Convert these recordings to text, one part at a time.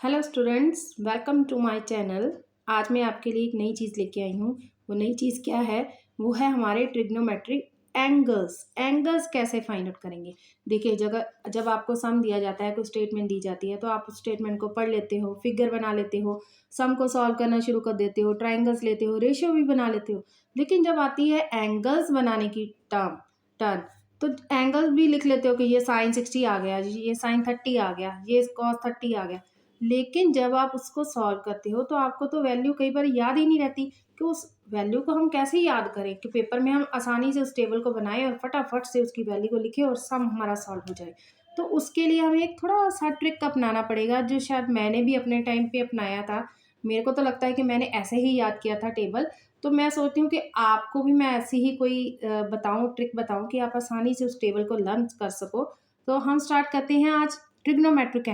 Hello students, welcome to my channel. आज मैं आपके लिए एक नई चीज़ लेके आई हूँ। वो नई चीज़ क्या है? वो है हमारे ट्रिग्नोमेट्रिक एंगल्स कैसे फाइंड आउट करेंगे। देखिए, जब आपको सम दिया जाता है, कोई स्टेटमेंट दी जाती है, तो आप उस स्टेटमेंट को पढ़ लेते हो, फिगर बना लेते हो, सम को सॉल्व करना शुरू कर देते हो, ट्राइंगल्स लेते हो, रेशियो भी बना लेते हो। लेकिन जब आती है एंगल्स बनाने की टर्न, तो एंगल भी लिख लेते हो कि ये साइन 60 आ गया, ये साइन 30 आ गया, ये कॉस 30 आ गया। लेकिन जब आप उसको सॉल्व करते हो तो आपको तो वैल्यू कई बार याद ही नहीं रहती कि उस वैल्यू को हम कैसे याद करें कि पेपर में हम आसानी से उस टेबल को बनाएं और फटाफट से उसकी वैल्यू को लिखें और सम हमारा सॉल्व हो जाए। तो उसके लिए हमें एक थोड़ा सा ट्रिक अपनाना पड़ेगा, जो शायद मैंने भी अपने टाइम पे अपनाया था। मेरे को तो लगता है कि मैंने ऐसे ही याद किया था टेबल। तो मैं सोचती हूँ कि आपको भी मैं ऐसी ही कोई बताऊँ, ट्रिक बताऊँ कि आप आसानी से उस टेबल को लर्न कर सको। तो हम स्टार्ट करते हैं आज ट्रिग्नोमेट्रिक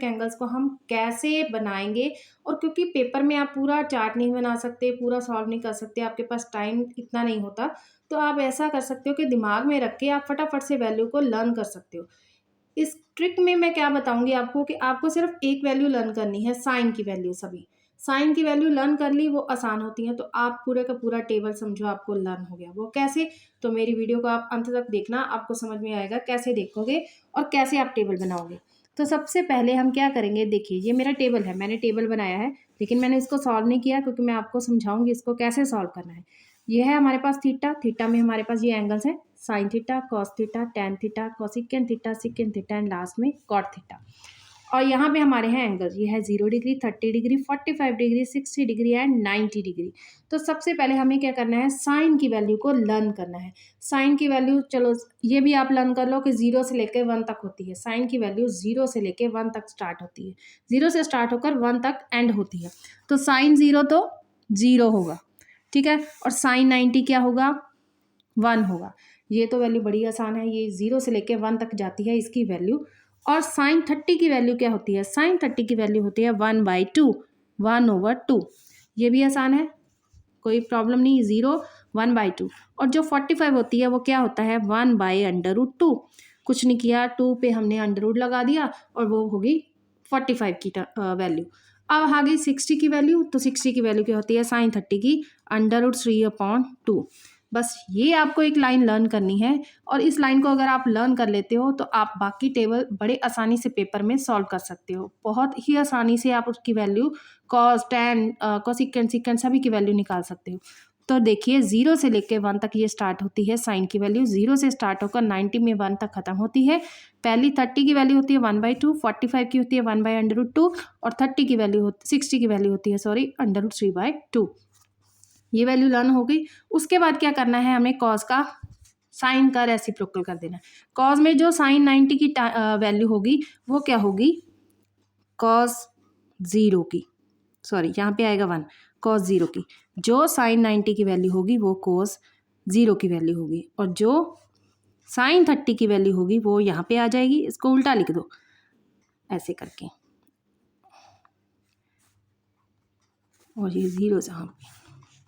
एंगल्स को हम कैसे बनाएंगे। और क्योंकि पेपर में आप पूरा चार्ट नहीं बना सकते, पूरा सॉल्व नहीं कर सकते, आपके पास टाइम इतना नहीं होता, तो आप ऐसा कर सकते हो कि दिमाग में रख के आप फटाफट से वैल्यू को लर्न कर सकते हो। इस ट्रिक में मैं क्या बताऊंगी आपको कि आपको सिर्फ एक वैल्यू लर्न करनी है, साइन की वैल्यू। सभी साइन की वैल्यू लर्न कर ली, वो आसान होती है, तो आप पूरे का पूरा टेबल समझो आपको लर्न हो गया। वो कैसे? तो मेरी वीडियो को आप अंत तक देखना, आपको समझ में आएगा कैसे देखोगे और कैसे आप टेबल बनाओगे। तो सबसे पहले हम क्या करेंगे, देखिए ये मेरा टेबल है, मैंने टेबल बनाया है, लेकिन मैंने इसको सॉल्व नहीं किया क्योंकि मैं आपको समझाऊंगी इसको कैसे सॉल्व करना है। ये है हमारे पास थीटा। थीटा में हमारे पास ये एंगल्स हैं, sine theta, cos theta, tan theta, cosecant theta, secant theta and last में कॉट थीटा। और यहाँ पे हमारे हैं एंगल्स, ये है 0 degree, 30 degree, 45 degree, 60 degree and 90 degree. तो सबसे पहले हमें क्या करना है, साइन की वैल्यू को लर्न करना है। साइन की वैल्यू, चलो ये भी आप लर्न कर लो कि 0 से लेकर 1 तक होती है। साइन की वैल्यू 0 से लेकर 1 तक स्टार्ट होती है, 0 से स्टार्ट होकर 1 तक एंड होती है। तो साइन 0 तो 0 होगा, ठीक है। और साइन 90 क्या होगा? 1 होगा। ये तो वैल्यू बड़ी आसान है, ये 0 से लेकर 1 तक जाती है इसकी वैल्यू। और साइन 30 की वैल्यू क्या होती है? साइन 30 की वैल्यू होती है 1/2, 1/2। ये भी आसान है, कोई प्रॉब्लम नहीं। 0, 1/2। और जो 45 होती है वो क्या होता है? 1/√2। कुछ नहीं किया, 2 पे हमने अंडर रूट लगा दिया और वो होगी 45 की वैल्यू। अब आ गई 60 की वैल्यू। तो 60 की वैल्यू क्या होती है? साइन 30 की √3/2। बस ये आपको एक लाइन लर्न करनी है, और इस लाइन को अगर आप लर्न कर लेते हो तो आप बाकी टेबल बड़े आसानी से पेपर में सॉल्व कर सकते हो। बहुत ही आसानी से आप उसकी value, cos, tan, cosecant, secant सभी की वैल्यू निकाल सकते हो। तो देखिए, 0 से लेके 1 तक ये स्टार्ट होती है साइन की वैल्यू, 0 से स्टार्ट होकर 90 में 1 तक खत्म होती है। पहली 30 की वैल्यू होती है 1/2, 45 की होती है 1/√2 और 30 की वैल्यू 60 की वैल्यू होती है √3/2। ये वैल्यू लर्न हो गई। उसके बाद क्या करना है, हमें कॉस का साइन का रेसिप्रोकल कर देना है। कॉस में जो साइन 90 की वैल्यू होगी वो क्या होगी? कॉस 0 की, सॉरी यहाँ पे आएगा 1, कॉस 0 की। जो साइन 90 की वैल्यू होगी वो कॉस 0 की वैल्यू होगी, और जो साइन 30 की वैल्यू होगी वो यहाँ पे आ जाएगी। इसको उल्टा लिख दो ऐसे करके, और ये 0 जहाँ पे,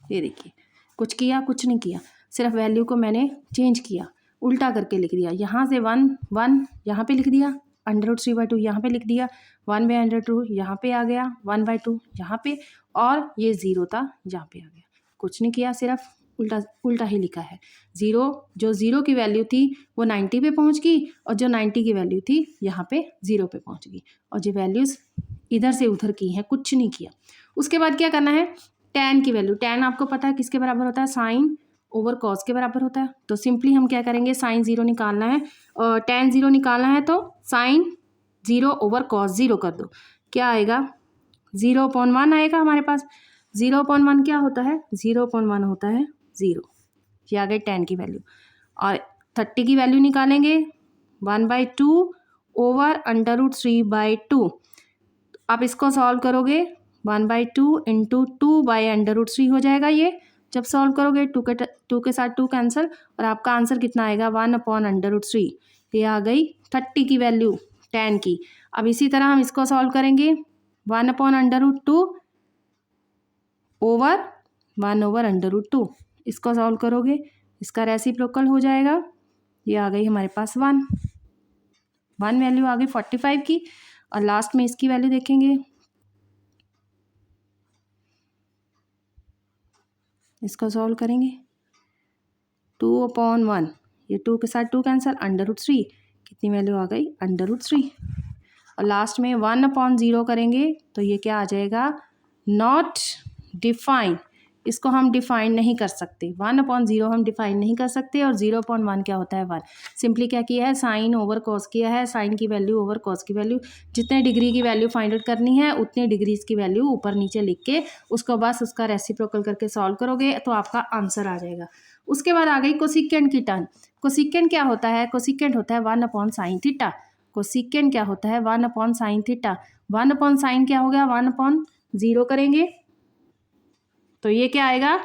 ये देखिए, कुछ किया? कुछ नहीं किया, सिर्फ वैल्यू को मैंने चेंज किया, उल्टा करके लिख दिया। यहाँ से 1 यहाँ पे लिख दिया, √3/2 यहाँ पे लिख दिया, 1/√2 यहाँ पे आ गया, 1/2 यहाँ पे, और ये 0 था यहाँ पे आ गया। कुछ नहीं किया, सिर्फ उल्टा उल्टा ही लिखा है। जो 0 की वैल्यू थी वो 90 पे पहुँच गई, और जो 90 की वैल्यू थी यहाँ पे 0 पे पहुँच गई, और जो वैल्यूज़ इधर से उधर की हैं, कुछ नहीं किया। उसके बाद क्या करना है, टैन की वैल्यू। टैन आपको पता है किसके बराबर होता है? साइन ओवर कॉस के बराबर होता है। तो सिंपली हम क्या करेंगे, साइन 0 निकालना है और टैन 0 निकालना है, तो साइन 0 ओवर कॉस 0 कर दो। क्या आएगा? 0/1 आएगा हमारे पास। 0/1 क्या होता है? 0/1 होता है 0। ये आ गई टैन की वैल्यू। और 30 की वैल्यू निकालेंगे, 1/2 ओवर √3/2। आप इसको सॉल्व करोगे, 1/2 इंटू 2/√3 हो जाएगा। ये जब सॉल्व करोगे, टू के साथ 2 कैंसिल, और आपका आंसर कितना आएगा? 1/√3। ये आ गई 30 की वैल्यू टैन की। अब इसी तरह हम इसको सॉल्व करेंगे, 1/√2 ओवर 1/√2। इसको सॉल्व करोगे, इसका रेसिप्रोकल हो जाएगा। ये आ गई हमारे पास 1 वैल्यू आ गई 45 की। और लास्ट में इसकी वैल्यू देखेंगे, इसको सॉल्व करेंगे 2/1, ये 2 के साथ 2 कैंसिल, √3, कितनी वैल्यू आ गई √3। और लास्ट में 1/0 करेंगे तो ये क्या आ जाएगा, नॉट डिफाइन। इसको हम डिफाइन नहीं कर सकते, 1/0 हम डिफाइन नहीं कर सकते। और 0/1 क्या होता है 1। सिंपली क्या किया है, साइन ओवर कॉस किया है, साइन की वैल्यू ओवर कॉस की वैल्यू, जितने डिग्री की वैल्यू फाइंड आउट करनी है उतने डिग्रीज की वैल्यू ऊपर नीचे लिख के उसको बस उसका रेसिप्रोकल करके सॉल्व करोगे तो आपका आंसर आ जाएगा। उसके बाद आ गई कोसिकेंट की टर्म। कोसिकेंट क्या होता है, कोसिकेंट होता है 1/sin थीटा। कोसिकेंट क्या होता है 1/sin थीटा। 1/sin क्या हो गया, 1/0 करेंगे तो ये क्या आएगा,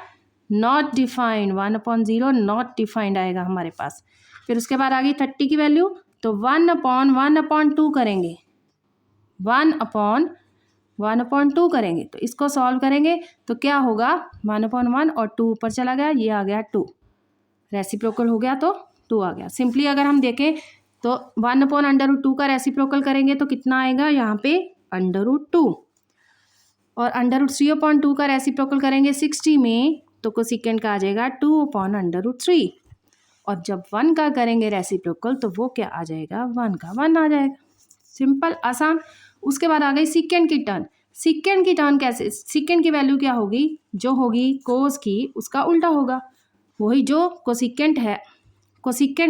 नॉट डिफाइंड, 1/0 नॉट डिफाइंड आएगा हमारे पास। फिर उसके बाद आ गई 30 की वैल्यू, तो 1/1/2 करेंगे, 1/1/2 करेंगे तो इसको सॉल्व करेंगे तो क्या होगा, 1/1 और 2 ऊपर चला गया, ये आ गया 2, रेसिप्रोकल हो गया तो 2 आ गया। सिंपली अगर हम देखें तो 1/√2 का रेसिप्रोकल करेंगे तो कितना आएगा यहाँ पे √2, और √3/2 का रेसिप्रोकल करेंगे 60 में तो कोसिकेंट का आ जाएगा 2/√3। और जब 1 का करेंगे रेसिप्रोकल तो वो क्या आ जाएगा, 1 का 1 आ जाएगा। सिंपल, आसान। उसके बाद आ गई सीकेंट की टर्न। सीकेंट की टर्न कैसे, सीकेंट की वैल्यू क्या होगी, जो होगी कोस की उसका उल्टा होगा, वही जो कोसिकेंट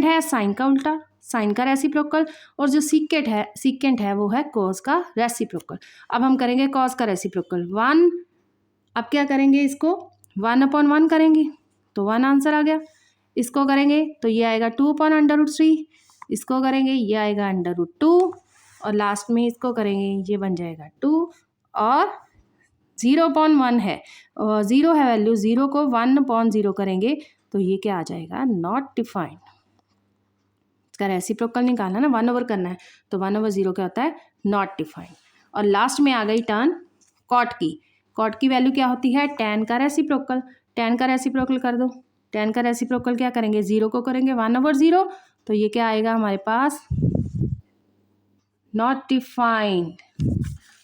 है साइन का उल्टा, साइन का रेसिप्रोकल, और जो सीकेंट है वो है कॉस का रेसिप्रोकल। अब हम करेंगे कॉस का रेसिप्रोकल 1, अब क्या करेंगे, इसको 1/1 करेंगे तो 1 आंसर आ गया। इसको करेंगे तो ये आएगा 2/√3, इसको करेंगे ये आएगा √2, और लास्ट में इसको करेंगे ये बन जाएगा 2, और 0/1 है, 0 है वैल्यू, 0 को 1/0 करेंगे तो ये क्या आ जाएगा, नॉट डिफाइंड। इसका रेसिप्रोकल निकालना ना, 1 ओवर करना है तो 1/0 क्या होता है, नॉट डिफाइंड। और लास्ट में आ गई टर्न कॉट की। कॉट की वैल्यू क्या होती है, tan का रेसिप्रोकल। tan का रेसिप्रोकल कर दो, tan का रेसिप्रोकल क्या करेंगे, 0 को करेंगे 1/0 तो ये क्या आएगा हमारे पास, नॉट डिफाइंड।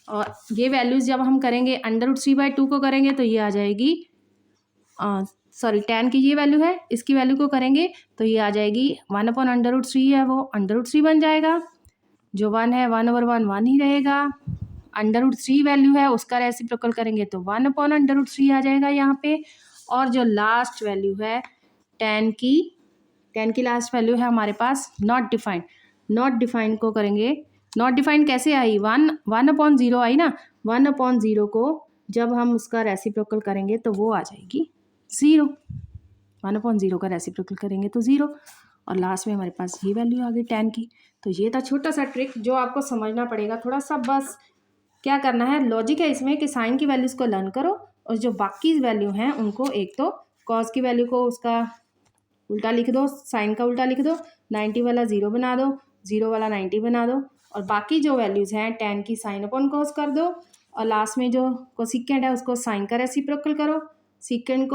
और ये वैल्यूज जब हम करेंगे √3/2 को करेंगे तो ये आ जाएगी, सॉरी tan की ये वैल्यू है, इसकी वैल्यू को करेंगे तो ये आ जाएगी 1/√3 है वो √3 बन जाएगा, जो 1 है 1/1 1 ही रहेगा, √3 वैल्यू है उसका रेसिप्रोकल करेंगे तो 1/√3 आ जाएगा यहाँ पे। और जो लास्ट वैल्यू है tan की लास्ट वैल्यू है हमारे पास नॉट डिफाइंड। नॉट डिफाइंड को करेंगे, नॉट डिफाइंड कैसे आई, 1/0 आई ना, 1/0 को जब हम उसका रेसिप्रोकल करेंगे तो वो आ जाएगी 0, 1/0 का रेसिप्रोकल करेंगे तो 0, और लास्ट में हमारे पास ये वैल्यू आ गई tan की। तो ये था छोटा सा ट्रिक जो आपको समझना पड़ेगा थोड़ा सा, बस क्या करना है, लॉजिक है इसमें कि साइन की वैल्यूज़ को लर्न करो और जो बाकी वैल्यू हैं उनको, एक तो कॉस की वैल्यू को उसका उल्टा लिख दो, साइन का उल्टा लिख दो, 90 वाला 0 बना दो, 0 वाला 90 बना दो, और बाकी जो वैल्यूज़ हैं tan की साइन अपॉन कॉस कर दो, और लास्ट में जो कोसिकेंट है उसको साइन का रेसिप्रोकल करो, सीकेंट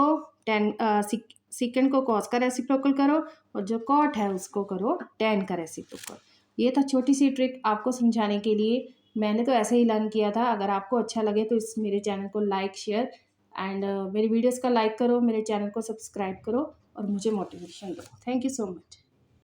को कॉस का रेसिप्रोकल करो, और जो कॉट है उसको करो tan का रेसिप्रोकल। ये था छोटी सी ट्रिक आपको समझाने के लिए, मैंने तो ऐसे ही लर्न किया था। अगर आपको अच्छा लगे तो इस मेरे चैनल को लाइक शेयर एंड मेरी वीडियोस का लाइक करो, मेरे चैनल को सब्सक्राइब करो और मुझे मोटिवेशन दो। Thank you so much.